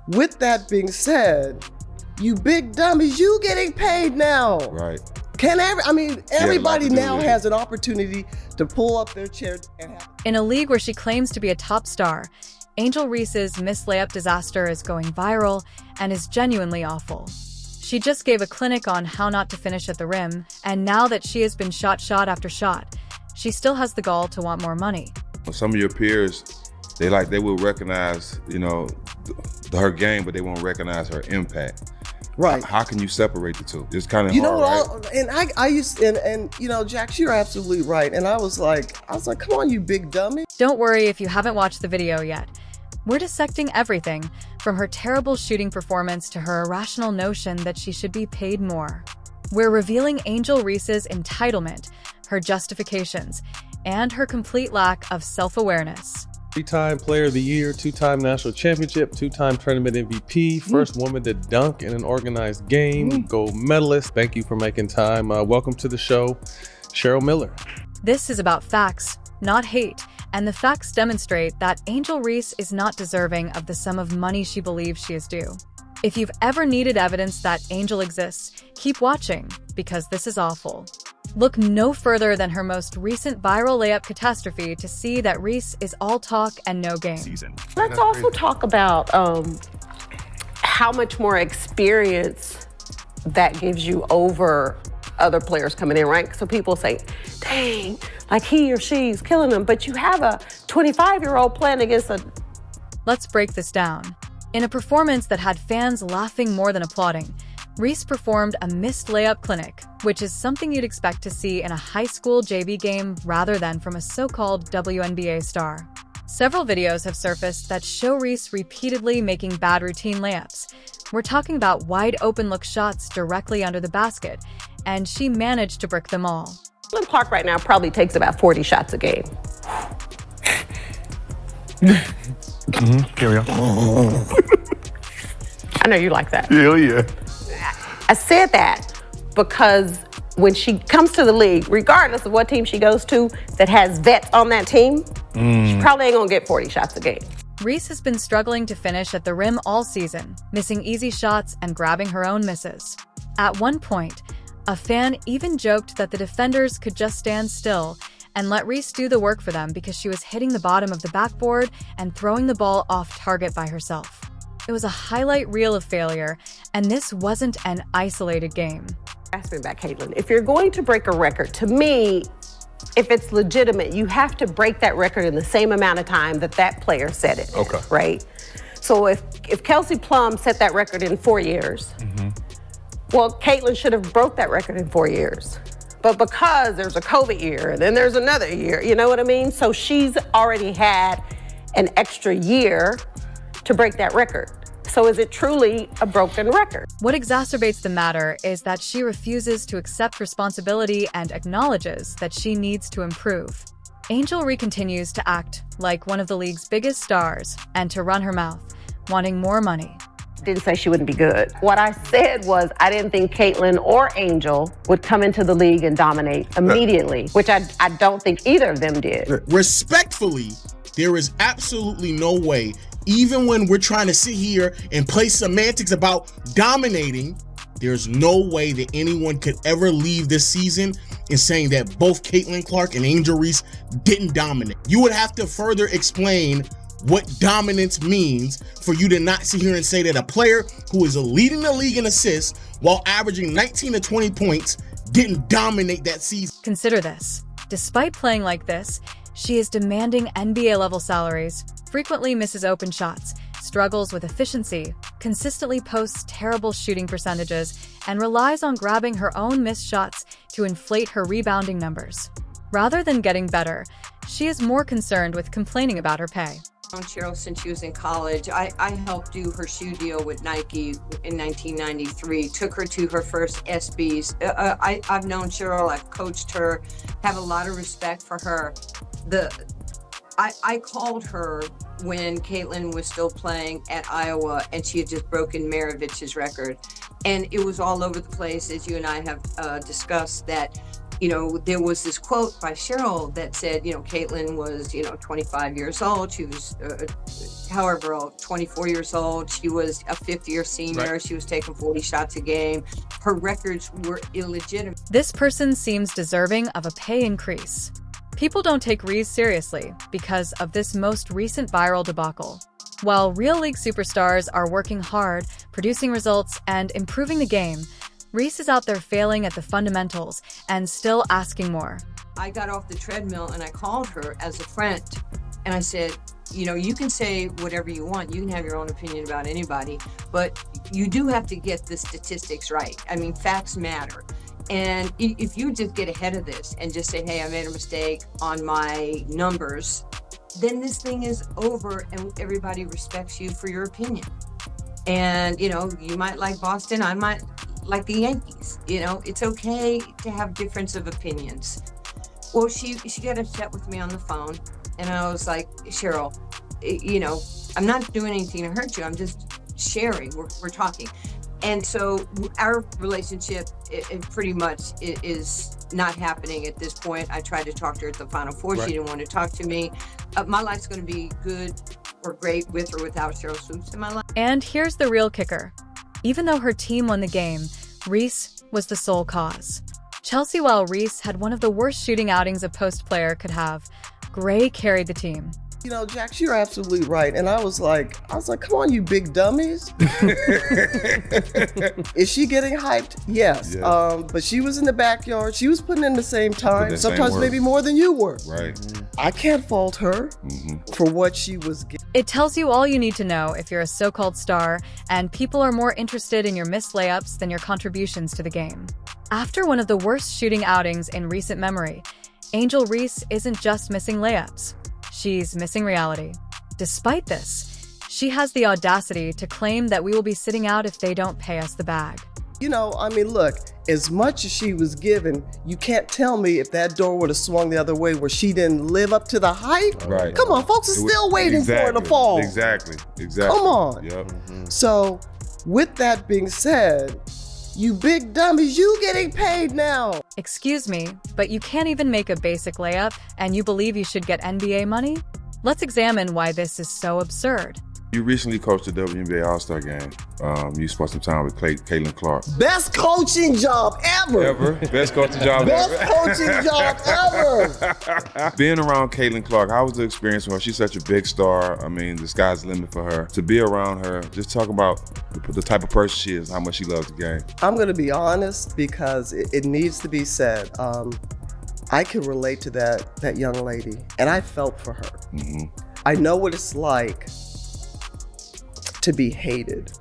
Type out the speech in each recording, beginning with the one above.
With that being said, you big dummies, you getting paid now. Right. Everybody now has an opportunity to pull up their chair and have. In a league where she claims to be a top star, Angel Reese's missed layup disaster is going viral and is genuinely awful. She just gave a clinic on how not to finish at the rim, and now that she has been shot after shot, she still has the gall to want more money. Some of your peers, they will recognize, her game, but they won't recognize her impact. Right. How can you separate the two? It's kind of hard, right? I used Jax, you're absolutely right. And I was like, come on, you big dummy. Don't worry if you haven't watched the video yet. We're dissecting everything, from her terrible shooting performance to her irrational notion that she should be paid more. We're revealing Angel Reese's entitlement, her justifications, and her complete lack of self-awareness. 3-time Player of the Year, 2-time National Championship, 2-time Tournament MVP, first woman to dunk in an organized game, gold medalist. Thank you for making time. Welcome to the show, Cheryl Miller. This is about facts, not hate, and the facts demonstrate that Angel Reese is not deserving of the sum of money she believes she is due. If you've ever needed evidence that Angel exists, keep watching, because this is awful. Look no further than her most recent viral layup catastrophe to see that Reese is all talk and no game. Let's also talk about how much more experience that gives you over other players coming in, right? So people say, dang, like he or she's killing them, but you have a 25-year-old playing against a... Let's break this down. In a performance that had fans laughing more than applauding, Reese performed a missed layup clinic, which is something you'd expect to see in a high school JV game rather than from a so-called WNBA star. Several videos have surfaced that show Reese repeatedly making bad routine layups. We're talking about wide-open look shots directly under the basket, and she managed to brick them all. Caitlin Clark right now probably takes about 40 shots a game. Carry on. I know you like that. Hell yeah. I said that because when she comes to the league, regardless of what team she goes to that has vets on that team, she probably ain't gonna get 40 shots a game. Reese has been struggling to finish at the rim all season, missing easy shots and grabbing her own misses. At one point, a fan even joked that the defenders could just stand still and let Reese do the work for them because she was hitting the bottom of the backboard and throwing the ball off target by herself. It was a highlight reel of failure, and this wasn't an isolated game. Ask me about Caitlin. If you're going to break a record, to me, if it's legitimate, you have to break that record in the same amount of time that that player set it. Okay. Right? So if Kelsey Plum set that record in 4 years, well, Caitlin should have broke that record in 4 years. But because there's a COVID year, and then there's another year, you know what I mean? So she's already had an extra year to break that record. So is it truly a broken record? What exacerbates the matter is that she refuses to accept responsibility and acknowledges that she needs to improve. Angel continues to act like one of the league's biggest stars and to run her mouth, wanting more money. Didn't say she wouldn't be good. What I said was I didn't think Caitlin or Angel would come into the league and dominate immediately, which I don't think either of them did. Respectfully, there is absolutely no way, even when we're trying to sit here and play semantics about dominating, there's no way that anyone could ever leave this season in saying that both Caitlin Clark and Angel Reese didn't dominate. You would have to further explain what dominance means for you to not sit here and say that a player who is leading the league in assists while averaging 19 to 20 points didn't dominate that season. Consider this. Despite playing like this, she is demanding NBA-level salaries, frequently misses open shots, struggles with efficiency, consistently posts terrible shooting percentages, and relies on grabbing her own missed shots to inflate her rebounding numbers. Rather than getting better, she is more concerned with complaining about her pay. I've known Cheryl since she was in college. I helped do her shoe deal with Nike in 1993, took her to her first SBs. I've known Cheryl, I've coached her, have a lot of respect for her. I called her when Caitlin was still playing at Iowa and she had just broken Maravich's record. And it was all over the place, as you and I have discussed, that there was this quote by Cheryl that said, Caitlin was, 25 years old. She was, however old, 24 years old. She was a fifth-year senior. Right. She was taking 40 shots a game. Her records were illegitimate. This person seems deserving of a pay increase. People don't take Reese seriously because of this most recent viral debacle. While real league superstars are working hard, producing results, and improving the game, Reese is out there failing at the fundamentals and still asking more. I got off the treadmill and I called her as a friend. And I said, you can say whatever you want. You can have your own opinion about anybody, but you do have to get the statistics right. I mean, facts matter. And if you just get ahead of this and just say, hey, I made a mistake on my numbers, then this thing is over and everybody respects you for your opinion. And, you might like Boston, I might like the Yankees. It's okay to have difference of opinions. Well, she got upset with me on the phone, and I was like, Cheryl, I'm not doing anything to hurt you. I'm just sharing. We're talking. And so our relationship it pretty much is not happening at this point. I tried to talk to her at the Final Four. Right. She didn't want to talk to me. My life's going to be good or great with or without Sheryl Swoopes in my life. And here's the real kicker. Even though her team won the game, Reese was the sole cause. Chelsea, while Reese had one of the worst shooting outings a post player could have, Gray carried the team. Jax, you're absolutely right. And I was like, come on, you big dummies. Is she getting hyped? Yes. Yeah. But she was in the backyard. She was putting in the same time, the same sometimes work. maybe more than you were. Right. I can't fault her for what she was getting. It tells you all you need to know if you're a so-called star, and people are more interested in your missed layups than your contributions to the game. After one of the worst shooting outings in recent memory, Angel Reese isn't just missing layups. She's missing reality. Despite this, she has the audacity to claim that we will be sitting out if they don't pay us the bag. Look, as much as she was given, you can't tell me if that door would have swung the other way where she didn't live up to the hype. Right. Come on, folks are still waiting for her to fall. Exactly. Come on. Yep. So, with that being said, you big dummies, you getting paid now. Excuse me, but you can't even make a basic layup and you believe you should get NBA money? Let's examine why this is so absurd. You recently coached the WNBA All-Star game. You spent some time with Caitlin Clark. Best coaching job ever. Best coaching job Best ever. coaching job ever. Being around Caitlin Clark, how was the experience for her? She's such a big star. I mean, the sky's the limit for her. To be around her, just talk about the type of person she is, how much she loves the game. I'm going to be honest because it needs to be said. I can relate to that young lady, and I felt for her. I know what it's like to be hated.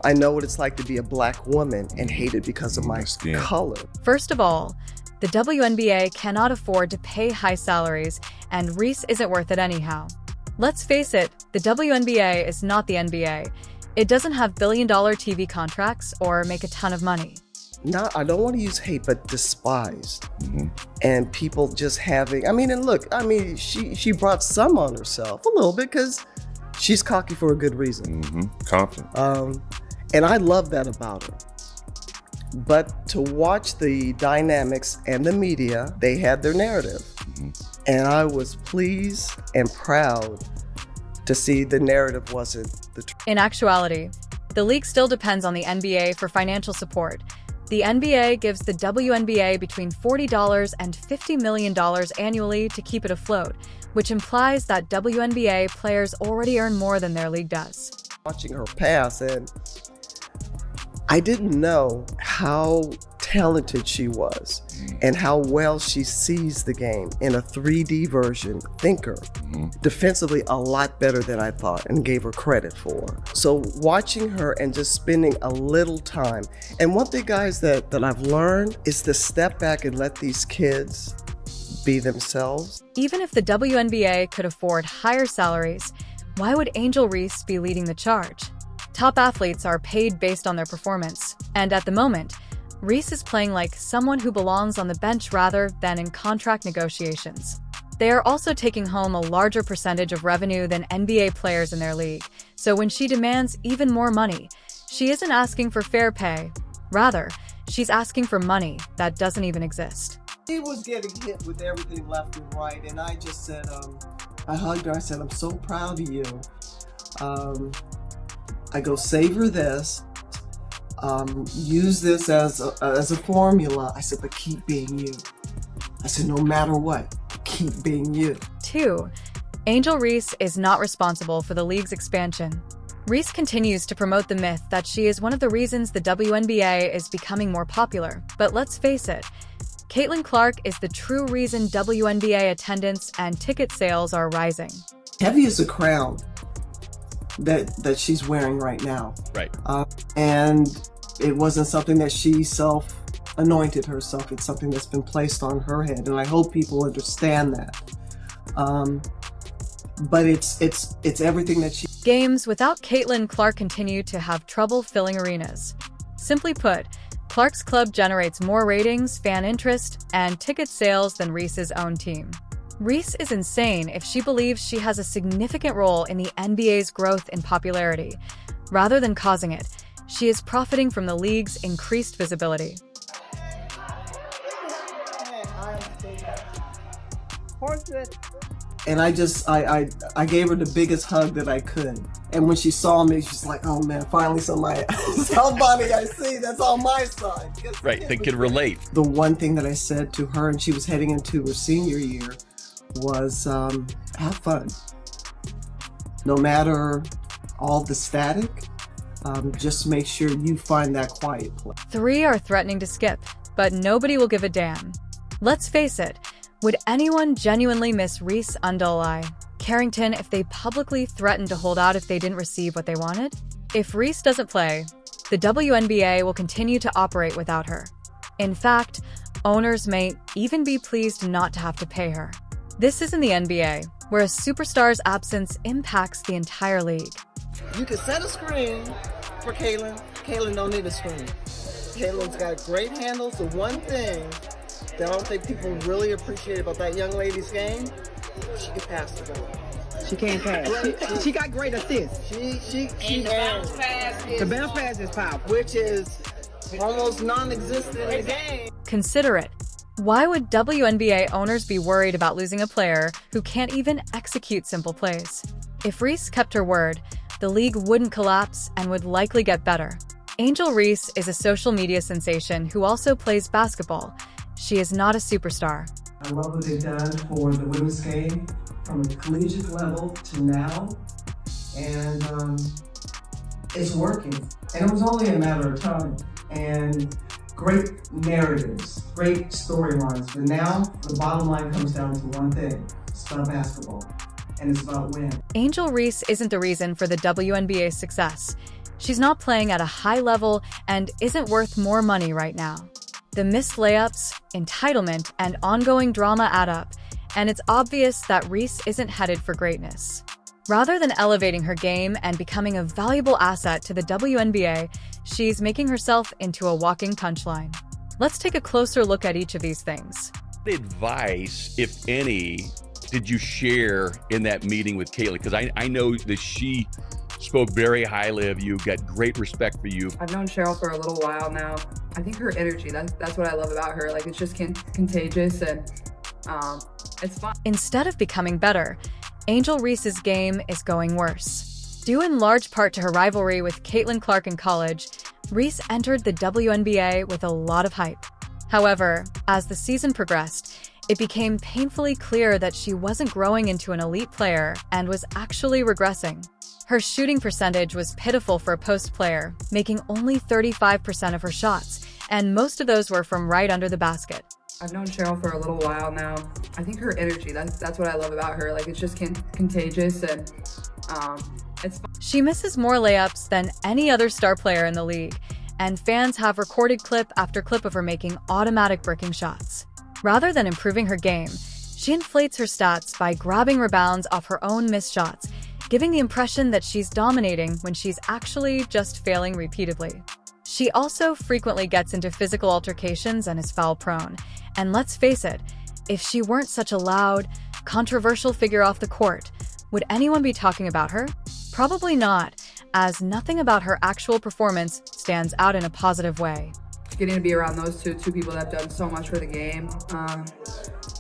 I know what it's like to be a black woman and hated because of my skin. color. First of all, the WNBA cannot afford to pay high salaries, and Reese isn't worth it anyhow. Let's face it, the WNBA is not the NBA. It doesn't have billion-dollar TV contracts or make a ton of money. I don't want to use hate, but despised. And people just having, she brought some on herself a little bit because she's cocky for a good reason. Confident. And I love that about her. But to watch the dynamics and the media, they had their narrative. And I was pleased and proud to see the narrative wasn't the truth. In actuality, the league still depends on the NBA for financial support. The NBA gives the WNBA between $40 and $50 million annually to keep it afloat, which implies that WNBA players already earn more than their league does. Watching her pass, and I didn't know how talented she was and how well she sees the game in a 3D version, thinker. Defensively, a lot better than I thought and gave her credit for. So watching her and just spending a little time. And one thing, guys, that I've learned is to step back and let these kids be themselves. Even if the WNBA could afford higher salaries, why would Angel Reese be leading the charge? Top athletes are paid based on their performance, and at the moment, Reese is playing like someone who belongs on the bench rather than in contract negotiations. They are also taking home a larger percentage of revenue than NBA players in their league, so when she demands even more money, she isn't asking for fair pay. Rather, she's asking for money that doesn't even exist. She was getting hit with everything left and right, and I just said, I hugged her. I said, I'm so proud of you. I go, savor this. Use this as a formula. I said, but keep being you. I said, no matter what, keep being you. 2. Angel Reese is not responsible for the league's expansion. Reese continues to promote the myth that she is one of the reasons the WNBA is becoming more popular. But let's face it, Caitlin Clark is the true reason WNBA attendance and ticket sales are rising. Heavy is a crown that she's wearing right now. Right. And it wasn't something that she anointed herself. It's something that's been placed on her head. And I hope people understand that. But it's everything that she... Games without Caitlin Clark continue to have trouble filling arenas. Simply put, Clark's club generates more ratings, fan interest, and ticket sales than Reese's own team. Reese is insane if she believes she has a significant role in the NBA's growth in popularity. Rather than causing it, she is profiting from the league's increased visibility. And I gave her the biggest hug that I could. And when she saw me, she's like, oh man, finally somebody I see that's on my side. Right, they can relate. The one thing that I said to her, and she was heading into her senior year, was have fun. No matter all the static, just make sure you find that quiet place. 3 are threatening to skip, but nobody will give a damn. Let's face it, would anyone genuinely miss Reese Undolai, Carrington if they publicly threatened to hold out if they didn't receive what they wanted? If Reese doesn't play, the WNBA will continue to operate without her. In fact, owners may even be pleased not to have to pay her. This isn't the NBA, where a superstar's absence impacts the entire league. You can set a screen for Caitlin. Caitlin don't need a screen. Caitlin's got great handles. The one thing that I don't think people really appreciate about that young lady's game, she can pass the ball. She can't pass. She got great assists. She The bounce pass is powerful. which is almost non-existent in the game. Consider it. Why would WNBA owners be worried about losing a player who can't even execute simple plays? If Reese kept her word, the league wouldn't collapse and would likely get better. Angel Reese is a social media sensation who also plays basketball. She is not a superstar. I love what they've done for the women's game from the collegiate level to now, and it's working. And it was only a matter of time. And great narratives, great storylines. But now the bottom line comes down to one thing: it's about basketball, and it's about winning. Angel Reese isn't the reason for the WNBA's success. She's not playing at a high level and isn't worth more money right now. The missed layups, entitlement, and ongoing drama add up, and it's obvious that Reese isn't headed for greatness. Rather than elevating her game and becoming a valuable asset to the WNBA, she's making herself into a walking punchline. Let's take a closer look at each of these things. What advice, if any, did you share in that meeting with Caitlin? Because I know that she spoke very highly of you, got great respect for you. I've known Cheryl for a little while now. I think her energy, that's what I love about her. Like, it's just contagious, and it's fun. Instead of becoming better, Angel Reese's game is going worse. Due in large part to her rivalry with Caitlin Clark in college, Reese entered the WNBA with a lot of hype. However, as the season progressed, it became painfully clear that she wasn't growing into an elite player and was actually regressing. Her shooting percentage was pitiful for a post player, making only 35% of her shots, and most of those were from right under the basket. I've known Cheryl for a little while now. I think her energy, that's what I love about her. Like, it's just contagious, and it's fun. She misses more layups than any other star player in the league, and fans have recorded clip after clip of her making automatic bricking shots. Rather than improving her game, she inflates her stats by grabbing rebounds off her own missed shots, giving the impression that she's dominating when she's actually just failing repeatedly. She also frequently gets into physical altercations and is foul-prone. And let's face it, if she weren't such a loud, controversial figure off the court, would anyone be talking about her? Probably not, as nothing about her actual performance stands out in a positive way. getting to be around those two people that have done so much for the game,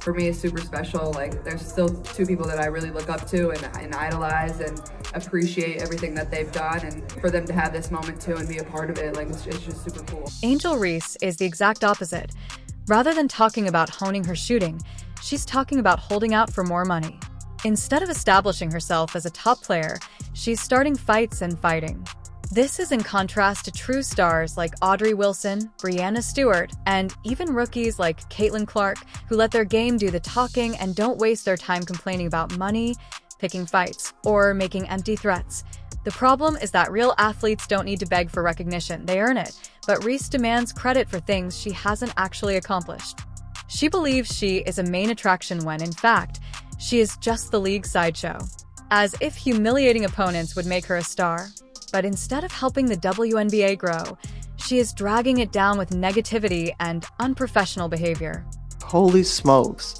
for me is super special. Like, there's still two people that I really look up to and idolize and appreciate everything that they've done, and for them to have this moment too and be a part of it, like, it's just super cool. Angel Reese is the exact opposite. Rather than talking about honing her shooting, she's talking about holding out for more money. Instead of establishing herself as a top player, she's starting fights and fighting. This is in contrast to true stars like Audrey Wilson, Breanna Stewart, and even rookies like Caitlin Clark, who let their game do the talking and don't waste their time complaining about money, picking fights, or making empty threats. The problem is that real athletes don't need to beg for recognition, they earn it, but Reese demands credit for things she hasn't actually accomplished. She believes she is a main attraction when, in fact, she is just the league's sideshow. As if humiliating opponents would make her a star. But instead of helping the WNBA grow, she is dragging it down with negativity and unprofessional behavior. Holy smokes.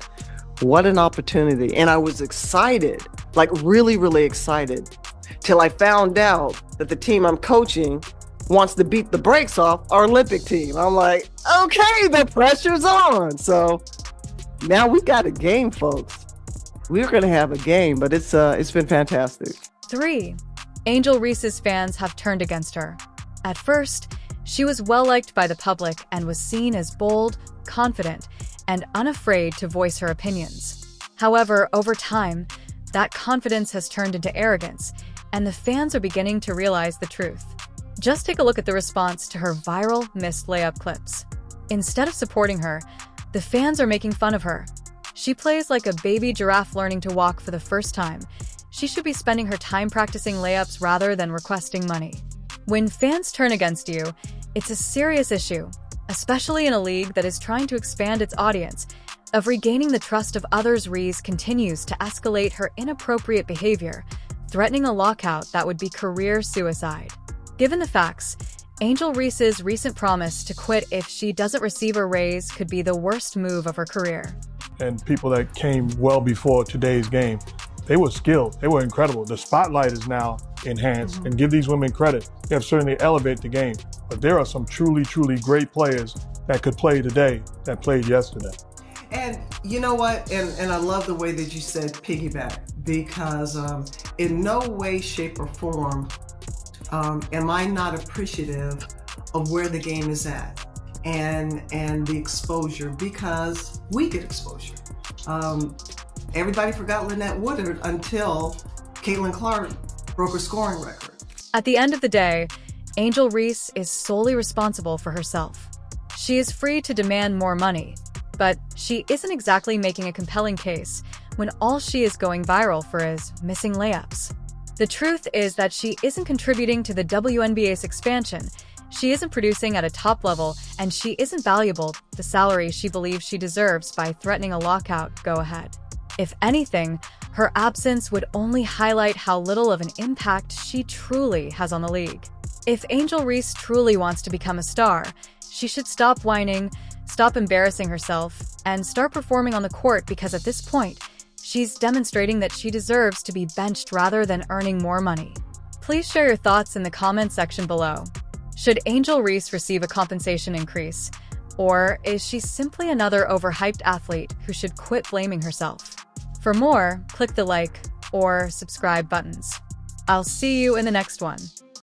What an opportunity. And I was excited, like really, really excited, till I found out that the team I'm coaching wants to beat the brakes off our Olympic team. I'm like, okay, the pressure's on. So now we got a game, folks. We're going to have a game, but it's been fantastic. 3. Angel Reese's fans have turned against her. At first, she was well-liked by the public and was seen as bold, confident, and unafraid to voice her opinions. However, over time, that confidence has turned into arrogance, and the fans are beginning to realize the truth. Just take a look at the response to her viral missed layup clips. Instead of supporting her, the fans are making fun of her. She plays like a baby giraffe learning to walk for the first time. She should be spending her time practicing layups rather than requesting money. When fans turn against you, it's a serious issue, especially in a league that is trying to expand its audience. Of regaining the trust of others, Reese continues to escalate her inappropriate behavior, threatening a lockout that would be career suicide. Given the facts, Angel Reese's recent promise to quit if she doesn't receive a raise could be the worst move of her career. And people that came well before today's game, they were skilled, they were incredible. The spotlight is now enhanced, and give these women credit. They have certainly elevated the game, but there are some truly, truly great players that could play today that played yesterday. And you know what? And I love the way that you said piggyback, because in no way, shape, or form am I not appreciative of where the game is at and the exposure, because we get exposure. Everybody forgot Lynette Woodard until Caitlin Clark broke her scoring record. At the end of the day, Angel Reese is solely responsible for herself. She is free to demand more money, but she isn't exactly making a compelling case when all she is going viral for is missing layups. The truth is that she isn't contributing to the WNBA's expansion, she isn't producing at a top level, and she isn't valuable the salary she believes she deserves by threatening a lockout go-ahead. If anything, her absence would only highlight how little of an impact she truly has on the league. If Angel Reese truly wants to become a star, she should stop whining, stop embarrassing herself, and start performing on the court, because at this point, she's demonstrating that she deserves to be benched rather than earning more money. Please share your thoughts in the comments section below. Should Angel Reese receive a compensation increase? Or is she simply another overhyped athlete who should quit blaming herself? For more, click the like or subscribe buttons. I'll see you in the next one.